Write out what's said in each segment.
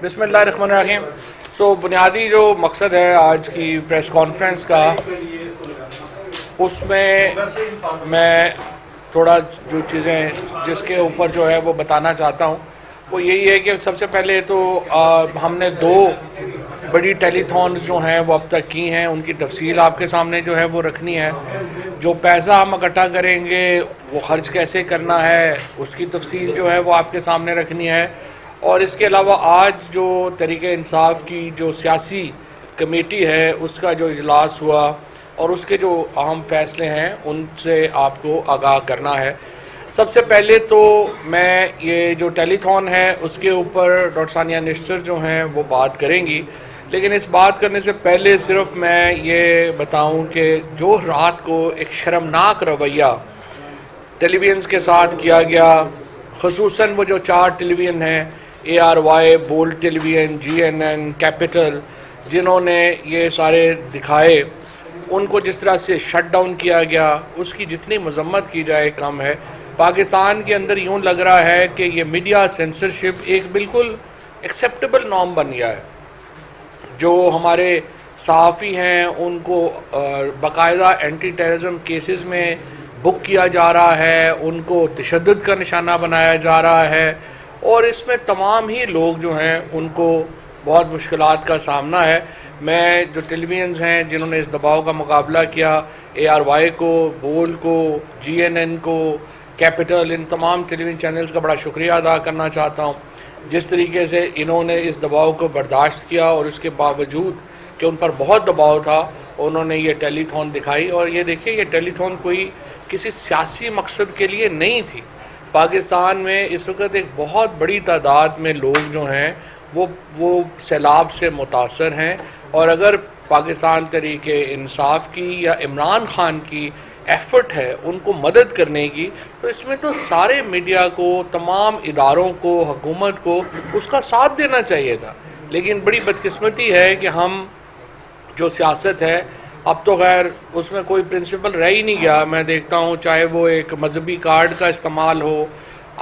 بسم اللہ الرحمن الرحیم. بنیادی جو مقصد ہے آج کی پریس کانفرنس کا، اس میں تھوڑا جو چیزیں جس کے اوپر جو ہے وہ بتانا چاہتا ہوں وہ یہی ہے کہ سب سے پہلے تو ہم نے 2 بڑی ٹیلی تھونز جو ہیں وہ اب تک کی ہیں، ان کی تفصیل آپ کے سامنے جو ہے وہ رکھنی ہے. جو پیسہ ہم اکٹھا کریں گے وہ خرچ کیسے کرنا ہے اس کی تفصیل جو ہے وہ آپ کے سامنے رکھنی ہے. اور اس کے علاوہ آج جو تحریک انصاف کی جو سیاسی کمیٹی ہے اس کا جو اجلاس ہوا اور اس کے جو اہم فیصلے ہیں ان سے آپ کو آگاہ کرنا ہے. سب سے پہلے تو میں یہ جو ٹیلی تھون ہے اس کے اوپر ڈاکٹر ثانیہ نشتر جو ہیں وہ بات کریں گی، لیکن اس بات کرنے سے پہلے صرف میں یہ بتاؤں کہ جو رات کو ایک شرمناک رویہ ٹیلی ویژنز کے ساتھ کیا گیا، خصوصاً وہ جو 4 ٹیلی ویژن ہیں ARY، بولڈ ٹیلی ویژن، GNN، کیپٹل، جنہوں نے یہ سارے دکھائے، ان کو جس طرح سے شٹ ڈاؤن کیا گیا اس کی جتنی مذمت کی جائے کم ہے. پاکستان کے اندر یوں لگ رہا ہے کہ یہ میڈیا سینسرشپ ایک بالکل ایکسیپٹیبل نارم بن گیا ہے. جو ہمارے صحافی ہیں ان کو باقاعدہ اینٹی ٹیررزم کیسز میں بک کیا جا رہا ہے، ان کو تشدد کا نشانہ بنایا جا رہا ہے، اور اس میں تمام ہی لوگ جو ہیں ان کو بہت مشکلات کا سامنا ہے. میں جو ٹیلی ویژنز ہیں جنہوں نے اس دباؤ کا مقابلہ کیا، ARY کو، بولڈ کو، GNN کو، کیپٹل، ان تمام ٹیلی ویژن چینلز کا بڑا شکریہ ادا کرنا چاہتا ہوں جس طریقے سے انہوں نے اس دباؤ کو برداشت کیا، اور اس کے باوجود کہ ان پر بہت دباؤ تھا انہوں نے یہ ٹیلی تھون دکھائی. اور یہ دیکھیں یہ ٹیلی تھون کوئی کسی سیاسی مقصد کے لیے نہیں تھی. پاکستان میں اس وقت ایک بہت بڑی تعداد میں لوگ جو ہیں وہ سیلاب سے متاثر ہیں، اور اگر پاکستان تحریک انصاف کی یا عمران خان کی ایفرٹ ہے ان کو مدد کرنے کی، تو اس میں تو سارے میڈیا کو، تمام اداروں کو، حکومت کو اس کا ساتھ دینا چاہیے تھا. لیکن بڑی بدقسمتی ہے کہ ہم جو سیاست ہے اب تو خیر اس میں کوئی پرنسپل رہ ہی نہیں گیا. میں دیکھتا ہوں چاہے وہ ایک مذہبی کارڈ کا استعمال ہو،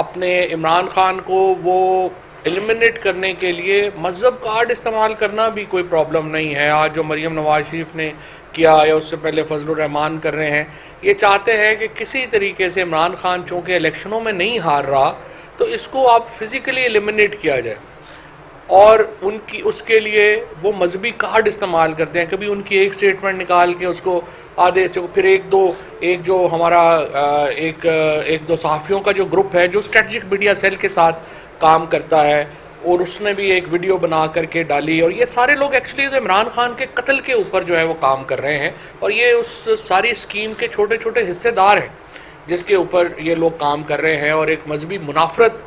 اپنے عمران خان کو وہ ایلیمنیٹ کرنے کے لیے مذہب کارڈ استعمال کرنا بھی کوئی پرابلم نہیں ہے. آج جو مریم نواز شریف نے کیا یا اس سے پہلے فضل الرحمان کر رہے ہیں، یہ چاہتے ہیں کہ کسی طریقے سے عمران خان چونکہ الیکشنوں میں نہیں ہار رہا تو اس کو آپ فزیکلی ایلیمنیٹ کیا جائے، اور ان کی اس کے لیے وہ مذہبی کارڈ استعمال کرتے ہیں. کبھی ان کی ایک سٹیٹمنٹ نکال کے اس کو آدھے سے پھر ایک جو ہمارا ایک دو صحافیوں کا جو گروپ ہے جو اسٹریٹجک میڈیا سیل کے ساتھ کام کرتا ہے، اور اس نے بھی ایک ویڈیو بنا کر کے ڈالی، اور یہ سارے لوگ ایکچولی عمران خان کے قتل کے اوپر جو ہے وہ کام کر رہے ہیں، اور یہ اس ساری اسکیم کے چھوٹے چھوٹے حصے دار ہیں جس کے اوپر یہ لوگ کام کر رہے ہیں اور ایک مذہبی منافرت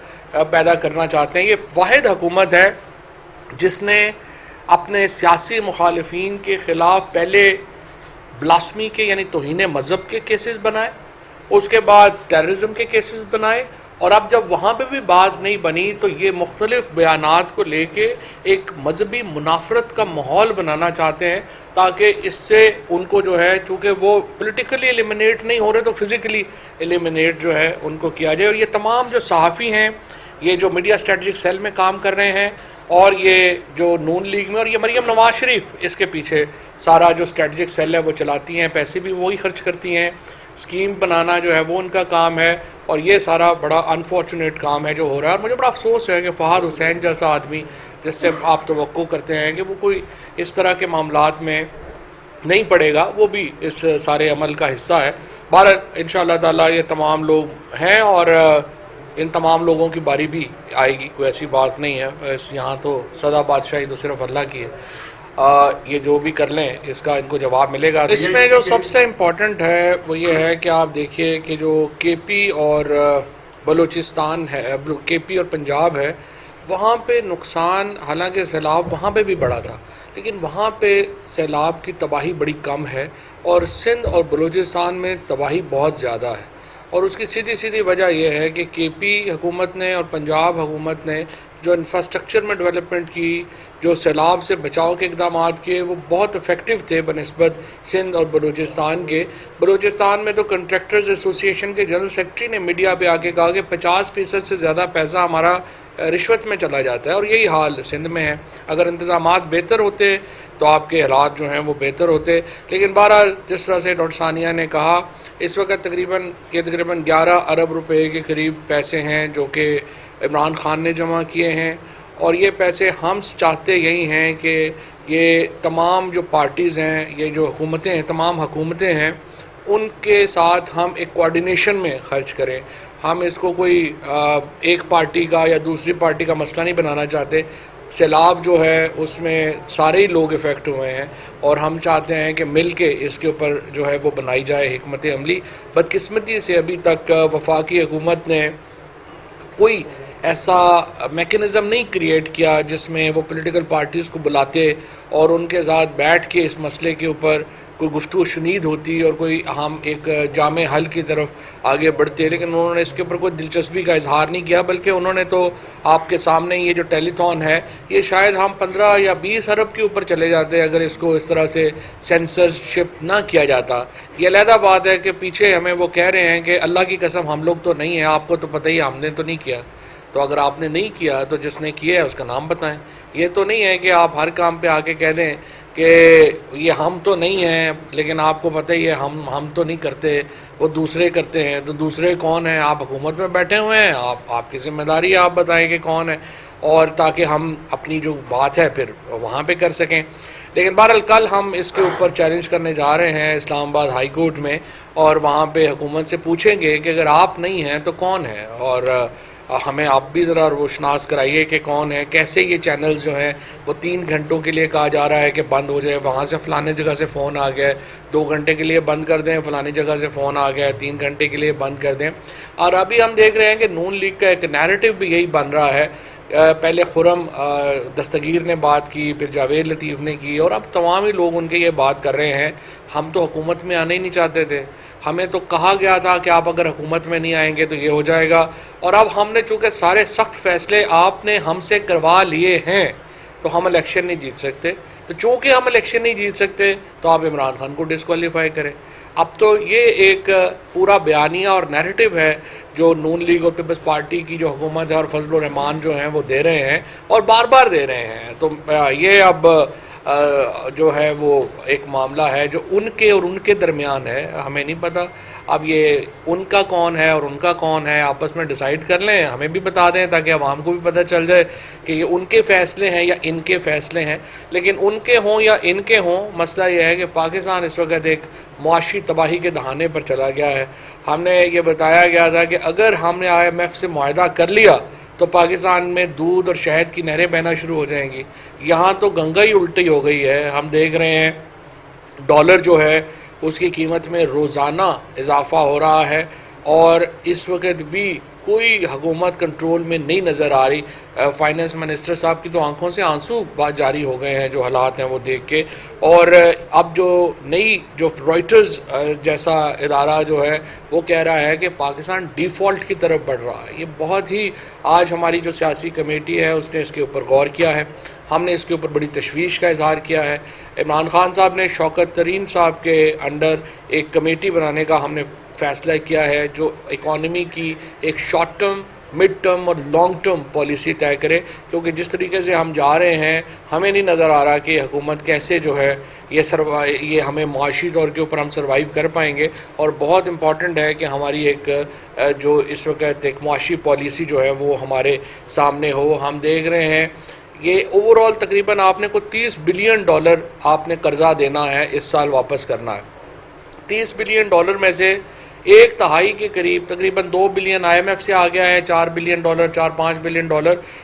پیدا کرنا چاہتے ہیں. یہ واحد حکومت ہے جس نے اپنے سیاسی مخالفین کے خلاف پہلے بلاسمی کے یعنی توہین مذہب کے کیسز بنائے، اس کے بعد ٹیررزم کے کیسز بنائے، اور اب جب وہاں پہ بھی بات نہیں بنی تو یہ مختلف بیانات کو لے کے ایک مذہبی منافرت کا ماحول بنانا چاہتے ہیں تاکہ اس سے ان کو جو ہے چونکہ وہ پولیٹیکلی ایلیمنیٹ نہیں ہو رہے تو فزیکلی ایلیمنیٹ جو ہے ان کو کیا جائے. اور یہ تمام جو صحافی ہیں، یہ جو میڈیا اسٹریٹجک سیل میں کام کر رہے ہیں، اور یہ جو نون لیگ میں، اور یہ مریم نواز شریف اس کے پیچھے سارا جو اسٹریٹجک سیل ہے وہ چلاتی ہیں، پیسے بھی وہی خرچ کرتی ہیں، اسکیم بنانا جو ہے وہ ان کا کام ہے، اور یہ سارا بڑا انفارچونیٹ کام ہے جو ہو رہا ہے. اور مجھے بڑا افسوس ہے کہ فہد حسین جیسا آدمی جس سے آپ توقع کرتے ہیں کہ وہ کوئی اس طرح کے معاملات میں نہیں پڑے گا، وہ بھی اس سارے عمل کا حصہ ہے. بہرحال انشاءاللہ تعالیٰ یہ تمام لوگ ہیں اور ان تمام لوگوں کی باری بھی آئے گی، کوئی ایسی بات نہیں ہے. یہاں تو سدا بادشاہی تو صرف اللہ کی ہے، یہ جو بھی کر لیں اس کا ان کو جواب ملے گا. اس میں جو سب سے امپورٹنٹ ہے وہ یہ ہے کہ آپ دیکھیے کہ جو KP اور بلوچستان ہے، KP اور پنجاب ہے، وہاں پہ نقصان، حالانکہ سیلاب وہاں پہ بھی بڑا تھا لیکن وہاں پہ سیلاب کی تباہی بڑی کم ہے، اور سندھ اور بلوچستان میں تباہی بہت زیادہ ہے. اور اس کی سیدھی وجہ یہ ہے کہ KP حکومت نے اور پنجاب حکومت نے جو انفراسٹرکچر میں ڈیولپمنٹ کی، جو سیلاب سے بچاؤ کے اقدامات کیے، وہ بہت افیکٹو تھے بنسبت سندھ اور بلوچستان کے. بلوچستان میں تو کنٹریکٹرز ایسوسی ایشن کے جنرل سیکرٹری نے میڈیا پہ آ کے کہا کہ 50% سے زیادہ پیسہ ہمارا رشوت میں چلا جاتا ہے، اور یہی حال سندھ میں ہے۔ اگر انتظامات بہتر ہوتے تو آپ کے حالات جو ہیں وہ بہتر ہوتے، لیکن بہرحال جس طرح سے ڈاکٹر ثانیہ نے کہا، اس وقت تقریباً 11 ارب روپے کے قریب پیسے ہیں جو کہ عمران خان نے جمع کیے ہیں، اور یہ پیسے ہم چاہتے یہی ہیں کہ یہ تمام جو پارٹیز ہیں، یہ جو حکومتیں ہیں، تمام حکومتیں ہیں، ان کے ساتھ ہم ایک کوارڈینیشن میں خرچ کریں۔ ہم اس کو کوئی ایک پارٹی کا یا دوسری پارٹی کا مسئلہ نہیں بنانا چاہتے۔ سیلاب جو ہے اس میں سارے ہی لوگ افیکٹ ہوئے ہیں، اور ہم چاہتے ہیں کہ مل کے اس کے اوپر جو ہے وہ بنائی جائے حکمت عملی۔ بدقسمتی سے ابھی تک وفاقی حکومت نے کوئی ایسا میکنزم نہیں کریٹ کیا جس میں وہ پولیٹیکل پارٹیز کو بلاتے اور ان کے ساتھ بیٹھ کے اس مسئلے کے اوپر کوئی گفتگو شنید ہوتی اور کوئی ہم ایک جامع حل کی طرف آگے بڑھتے، لیکن انہوں نے اس کے اوپر کوئی دلچسپی کا اظہار نہیں کیا، بلکہ انہوں نے تو آپ کے سامنے یہ جو ٹیلی تھون ہے، یہ شاید ہم 15 یا 20 ارب کے اوپر چلے جاتے اگر اس کو اس طرح سے سینسرشپ نہ کیا جاتا۔ یہ علیحدہ بات ہے کہ پیچھے ہمیں وہ کہہ رہے ہیں کہ اللہ کی قسم ہم لوگ تو نہیں ہیں، آپ کو تو پتہ ہی ہم نے تو نہیں کیا۔ تو اگر آپ نے نہیں کیا تو جس نے کیا ہے اس کا نام بتائیں۔ یہ تو نہیں ہے کہ آپ ہر کام پہ آ کے کہہ دیں کہ یہ ہم تو نہیں ہیں، لیکن آپ کو پتہ ہی ہے ہم تو نہیں کرتے، وہ دوسرے کرتے ہیں۔ تو دوسرے کون ہیں؟ آپ حکومت میں بیٹھے ہوئے ہیں، آپ کی ذمہ داری ہے، آپ بتائیں کہ کون ہے، اور تاکہ ہم اپنی جو بات ہے پھر وہاں پہ کر سکیں۔ لیکن بہرحال کل ہم اس کے اوپر چیلنج کرنے جا رہے ہیں اسلام آباد ہائی کورٹ میں، اور وہاں پہ حکومت سے پوچھیں گے کہ اگر آپ نہیں ہیں تو کون ہے، اور ہمیں آپ بھی ذرا روشناس کرائیے کہ کون ہے، کیسے یہ چینلز جو ہیں وہ 3 گھنٹوں کے لیے کہا جا رہا ہے کہ بند ہو جائے، وہاں سے فلانے جگہ سے فون آ گیا ہے 2 گھنٹے کے لیے بند کر دیں، فلانی جگہ سے فون آ گیا ہے 3 گھنٹے کے لیے بند کر دیں۔ اور ابھی ہم دیکھ رہے ہیں کہ نون لیگ کا ایک نیریٹو بھی یہی بن رہا ہے۔ پہلے خرم دستگیر نے بات کی، پھر جاوید لطیف نے کی، اور اب تمام ہی لوگ ان کے یہ بات کر رہے ہیں ہم تو حکومت میں آنا ہی نہیں چاہتے تھے، ہمیں تو کہا گیا تھا کہ آپ اگر حکومت میں نہیں آئیں گے تو یہ ہو جائے گا، اور اب ہم نے چونکہ سارے سخت فیصلے آپ نے ہم سے کروا لیے ہیں تو ہم الیکشن نہیں جیت سکتے۔ تو چونکہ ہم الیکشن نہیں جیت سکتے تو آپ عمران خان کو ڈسکوالیفائی کریں۔ اب تو یہ ایک پورا بیانیہ اور نیریٹو ہے جو نون لیگ اور پیپلز پارٹی کی جو حکومت ہے اور فضل الرحمان جو ہیں وہ دے رہے ہیں، اور بار بار دے رہے ہیں۔ تو یہ اب جو ہے وہ ایک معاملہ ہے جو ان کے اور ان کے درمیان ہے، ہمیں نہیں پتہ اب یہ ان کا کون ہے اور ان کا کون ہے، آپس میں ڈیسائیڈ کر لیں، ہمیں بھی بتا دیں تاکہ عوام کو بھی پتہ چل جائے کہ یہ ان کے فیصلے ہیں یا ان کے فیصلے ہیں۔ لیکن ان کے ہوں یا ان کے ہوں، مسئلہ یہ ہے کہ پاکستان اس وقت ایک معاشی تباہی کے دہانے پر چلا گیا ہے۔ ہم نے یہ بتایا گیا تھا کہ اگر ہم نے IMF سے معاہدہ کر لیا تو پاکستان میں دودھ اور شہد کی نہریں بہنا شروع ہو جائیں گی۔ یہاں تو گنگا ہی الٹی ہو گئی ہے۔ ہم دیکھ رہے ہیں ڈالر جو ہے اس کی قیمت میں روزانہ اضافہ ہو رہا ہے، اور اس وقت بھی کوئی حکومت کنٹرول میں نہیں نظر آ رہی۔ فائنانس منسٹر صاحب کی تو آنکھوں سے آنسو جاری ہو گئے ہیں جو حالات ہیں وہ دیکھ کے، اور اب جو نئی جو رائٹرز جیسا ادارہ جو ہے وہ کہہ رہا ہے کہ پاکستان ڈیفالٹ کی طرف بڑھ رہا ہے۔ یہ بہت ہی آج ہماری جو سیاسی کمیٹی ہے اس نے اس کے اوپر غور کیا ہے، ہم نے اس کے اوپر بڑی تشویش کا اظہار کیا ہے۔ عمران خان صاحب نے شوکت ترین صاحب کے انڈر ایک کمیٹی بنانے کا ہم نے فیصلہ کیا ہے جو اکانومی کی ایک شارٹ ٹرم، مڈ ٹرم اور لانگ ٹرم پالیسی طے کرے، کیونکہ جس طریقے سے ہم جا رہے ہیں ہمیں نہیں نظر آ رہا کہ حکومت کیسے جو ہے یہ ہمیں معاشی طور کے اوپر ہم سروائیو کر پائیں گے۔ اور بہت امپورٹنٹ ہے کہ ہماری ایک جو اس وقت ایک معاشی پالیسی جو ہے وہ ہمارے سامنے ہو۔ ہم دیکھ رہے ہیں یہ اوور آل تقریباً آپ نے کوئی $30 بلین آپ نے قرضہ دینا ہے، اس سال واپس کرنا ہے۔ $30 بلین میں سے 1/3 کے قریب تقریباً $2 بلین IMF سے آ گیا ہے، $4 بلین 4-5 بلین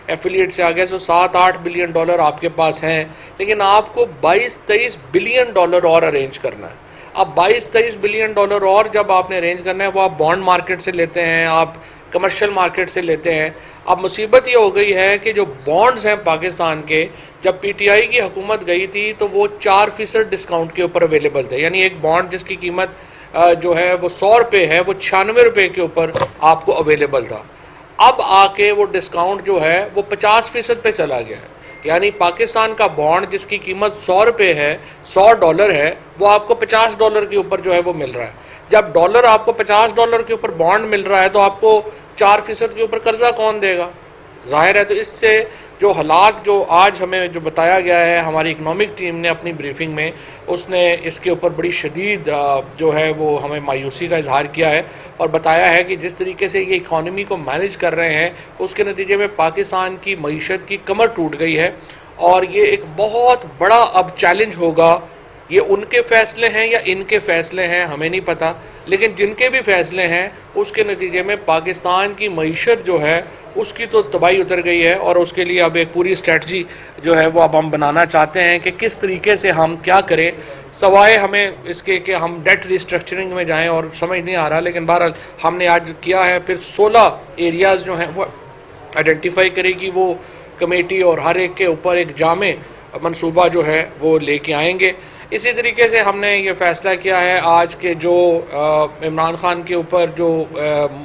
ایفیلیٹ سے آ گیا، 7-8 بلین آپ کے پاس ہیں، لیکن آپ کو 22-23 بلین اور ارینج کرنا ہے۔ اب 22-23 بلین اور جب آپ نے ارینج کرنا ہے وہ آپ بانڈ مارکیٹ سے لیتے ہیں، آپ کمرشل مارکیٹ سے لیتے ہیں۔ اب مصیبت یہ ہو گئی ہے کہ جو بانڈز ہیں پاکستان کے، جب PTI کی حکومت گئی تھی تو وہ 4% ڈسکاؤنٹ کے اوپر اویلیبل تھے، یعنی ایک بانڈ جس کی قیمت جو ہے وہ $100 ہے وہ $96 کے اوپر آپ کو اویلیبل تھا۔ اب آ کے وہ ڈسکاؤنٹ جو ہے وہ 50% پہ چلا گیا ہے، یعنی پاکستان کا بانڈ جس کی قیمت $100 ہے، $100 ہے، وہ آپ کو $50 کے اوپر جو ہے وہ مل رہا ہے۔ جب آپ کو $50 کے اوپر بانڈ مل رہا ہے تو آپ کو 4% کے اوپر قرضہ کون دے گا؟ ظاہر ہے. تو اس سے جو حالات جو آج ہمیں جو بتایا گیا ہے ہماری اکنامک ٹیم نے اپنی بریفنگ میں, اس نے اس کے اوپر بڑی شدید جو ہے وہ ہمیں مایوسی کا اظہار کیا ہے اور بتایا ہے کہ جس طریقے سے یہ اکانومی کو مینیج کر رہے ہیں اس کے نتیجے میں پاکستان کی معیشت کی کمر ٹوٹ گئی ہے, اور یہ ایک بہت بڑا اب چیلنج ہوگا. یہ ان کے فیصلے ہیں یا ان کے فیصلے ہیں ہمیں نہیں پتہ, لیکن جن کے بھی فیصلے ہیں اس کے نتیجے میں پاکستان کی معیشت جو ہے اس کی تو تباہی اتر گئی ہے, اور اس کے لیے اب ایک پوری اسٹریٹجی جو ہے وہ اب ہم بنانا چاہتے ہیں کہ کس طریقے سے ہم کیا کریں, سوائے ہمیں اس کے کہ ہم ڈیٹ ریسٹرکچرنگ میں جائیں, اور سمجھ نہیں آ رہا. لیکن بہرحال ہم نے آج کیا ہے, پھر 16 ایریاز جو ہیں وہ آئیڈینٹیفائی کرے گی وہ کمیٹی, اور ہر ایک کے اوپر ایک جامع منصوبہ جو ہے وہ لے کے آئیں گے. اسی طریقے سے ہم نے یہ فیصلہ کیا ہے آج کے جو عمران خان کے اوپر جو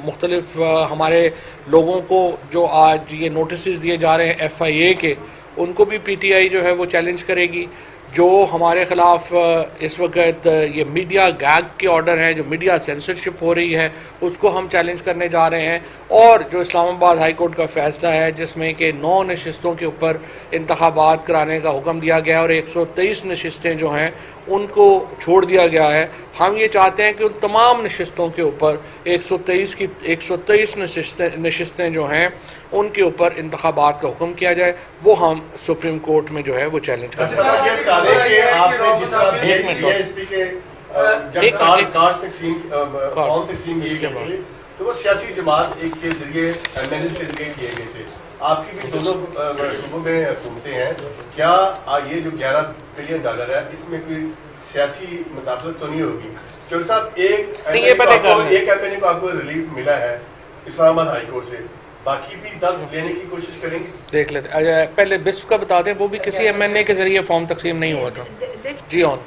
مختلف ہمارے لوگوں کو جو آج یہ نوٹسز دیے جا رہے ہیں FIA کے, ان کو بھی PTI جو ہے وہ چیلنج کرے گی. جو ہمارے خلاف اس وقت یہ میڈیا گیگ کے آرڈر ہیں, جو میڈیا سینسرشپ ہو رہی ہے, اس کو ہم چیلنج کرنے جا رہے ہیں. اور جو اسلام آباد ہائی کورٹ کا فیصلہ ہے جس میں کہ 9 نشستوں کے اوپر انتخابات کرانے کا حکم دیا گیا ہے اور 123 نشستیں جو ہیں ان کو چھوڑ دیا گیا ہے, ہم یہ چاہتے ہیں کہ ان تمام نشستوں کے اوپر 123 نشستیں جو ہیں ان کے اوپر انتخابات کا حکم کیا جائے. وہ ہم سپریم کورٹ میں جو ہے وہ چیلنج کرتے ہیں. تو وہ سیاسی جماعت ایک کے ذریعے مینج کے ذریعے کیے گئے تھے. آپ کی بھی دونوں صوبوں میں حکومتیں ہیں, کیا یہ جو $11 بلین ہے اس میں کوئی سیاسی مداخلت تو نہیں ہوگی؟ چودھری صاحب, ایک ایمپینی کو آپ کو ریلیف ملا ہے اسلام آباد ہائی کورٹ سے, باقی بھی 10 لینے کی کوشش کریں گے. دیکھ لیتے پہلے بسپ کا بتا دیں, وہ بھی کسی MNA کے ذریعے فارم تقسیم نہیں ہوا تھا. جی آن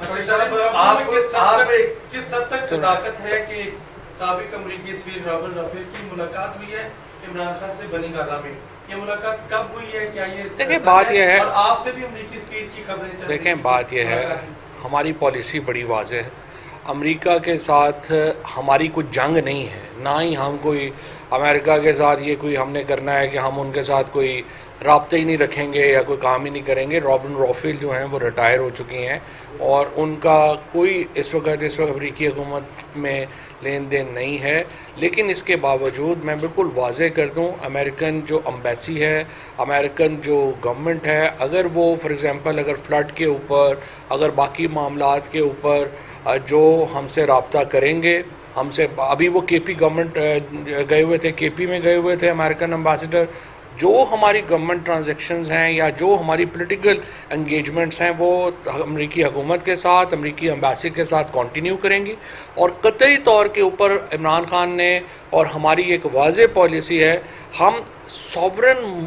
کس حد تک صداقت ہے کہ سابق امریکی سفیر رابرٹ رافیل کی ملاقات ہوئی ہے عمران خان سے بنی گالہ میں؟ یہ ملاقات کب ہوئی ہے؟ کیا یہ دیکھیں بات یہ ہے, اور آپ سے بھی امریکی سفیر کی خبریں دیکھیں بات یہ ہے, ہماری پالیسی بڑی واضح ہے. امریکہ کے ساتھ ہماری کوئی جنگ نہیں ہے, نہ ہی ہم کوئی امریکہ کے ساتھ یہ کوئی ہم نے کرنا ہے کہ ہم ان کے ساتھ کوئی رابطہ ہی نہیں رکھیں گے یا کوئی کام ہی نہیں کریں گے. رابرٹ رافیل جو ہیں وہ ریٹائر ہو چکی ہیں اور ان کا کوئی اس وقت امریکی حکومت میں لین دین نہیں ہے. لیکن اس کے باوجود میں بالکل واضح کر دوں, امریکن جو امبیسی ہے, امریکن جو گورنمنٹ ہے, اگر وہ فار ایگزامپل اگر فلڈ کے اوپر, اگر باقی معاملات کے اوپر جو ہم سے رابطہ کریں گے, ہم سے ابھی وہ KP گورنمنٹ گئے ہوئے تھے, KP میں گئے ہوئے تھے امریکن امبیسڈر, جو ہماری گورنمنٹ ٹرانزیکشنز ہیں یا جو ہماری پولیٹیکل انگیجمنٹس ہیں وہ امریکی حکومت کے ساتھ, امریکی امبیسی کے ساتھ کنٹینیو کریں گی. اور قطعی طور کے اوپر عمران خان نے اور ہماری ایک واضح پالیسی ہے, ہم سوورن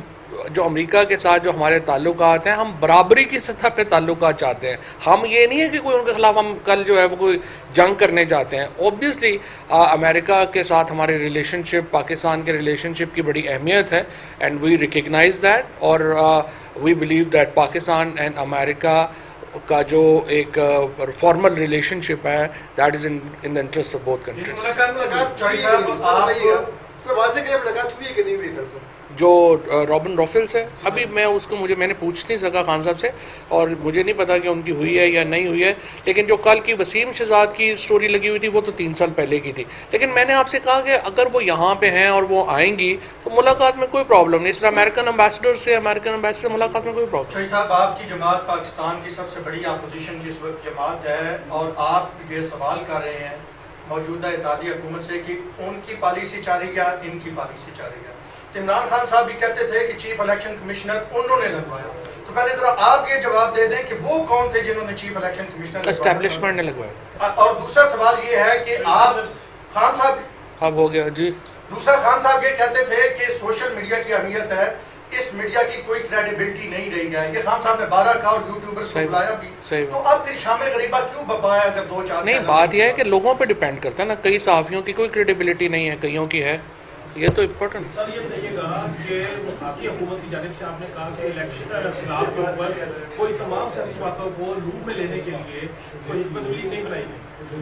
جو امریکہ کے ساتھ جو ہمارے تعلقات ہیں, ہم برابری کی سطح پہ تعلقات چاہتے ہیں. ہم یہ نہیں ہے کہ کوئی ان کے خلاف ہم کل جو ہے وہ کوئی جنگ کرنے چاہتے ہیں. اوبیسلی امریکہ کے ساتھ ہمارے ریلیشن شپ, پاکستان کے ریلیشن شپ کی بڑی اہمیت ہے, اینڈ وی ریکگنائز دیٹ, اور we believe that Pakistan and امریکہ کا جو ایک فارمل ریلیشن شپ ہے, that is in the interest of both countries. جو رابن رافیل سے ابھی میں اس کو میں نے پوچھ نہیں سکا خان صاحب سے, اور مجھے نہیں پتا کہ ان کی ہوئی ہے یا نہیں ہوئی ہے. لیکن جو کل کی وسیم شہزاد کی سٹوری لگی ہوئی تھی وہ تو 3 سال پہلے کی تھی. لیکن میں نے آپ سے کہا کہ اگر وہ یہاں پہ ہیں اور وہ آئیں گی تو ملاقات میں کوئی پرابلم نہیں. اس طرح امریکن امبیسڈر سے ملاقات میں کوئی پرابلم. چوہدری صاحب, آپ کی جماعت پاکستان کی سب سے بڑی اپوزیشن کی اس وقت جماعت ہے, اور آپ یہ سوال کر رہے ہیں موجودہ اتحادی حکومت سے کہ ان کی پالیسی چاہ رہی ہے یا ان کی پالیسی چاہ رہی ہے. عمران خان صاحب بھی کہتے تھے کہ چیف الیکشن کمشنر انہوں نے لگوایا. تو پہلے ذرا آپ یہ جواب دے دیں کہ وہ کون تھے جنہوں نے چیف الیکشن کمشنر اسٹیبلشمنٹ نے لگوایا. اور دوسرا سوال یہ ہے کہ آپ خان صاحب, اب ہو گیا جی. دوسرا خان صاحب یہ کہتے تھے کہ سوشل میڈیا کی اہمیت ہے, اس میڈیا کی کوئی کریڈیبلٹی نہیں رہی ہے. یہ خان صاحب نے 12 کا اور یوٹیوبرز کو بلایا بھی, تو اب پھر شام غریبہ کیوں بپایا اگر 2-4 نہیں. بات یہ ہے کہ لوگوں پہ ڈیپینڈ کرتا ہے نا, کئی صحافیوں کی کوئی کریڈیبلٹی نہیں ہے, کئیوں کی ہے. یہ تو امپورٹنٹ. سر یہ بتائیے گا کہ وفاقی حکومت کی جانب سے آپ نے کہا کہ الیکشن انقلاب کے اوپر کوئی تمام سیاسی باتوں کو لوپ میں لینے کے لیے کوئی حکمت عملی نہیں بنائی گئی.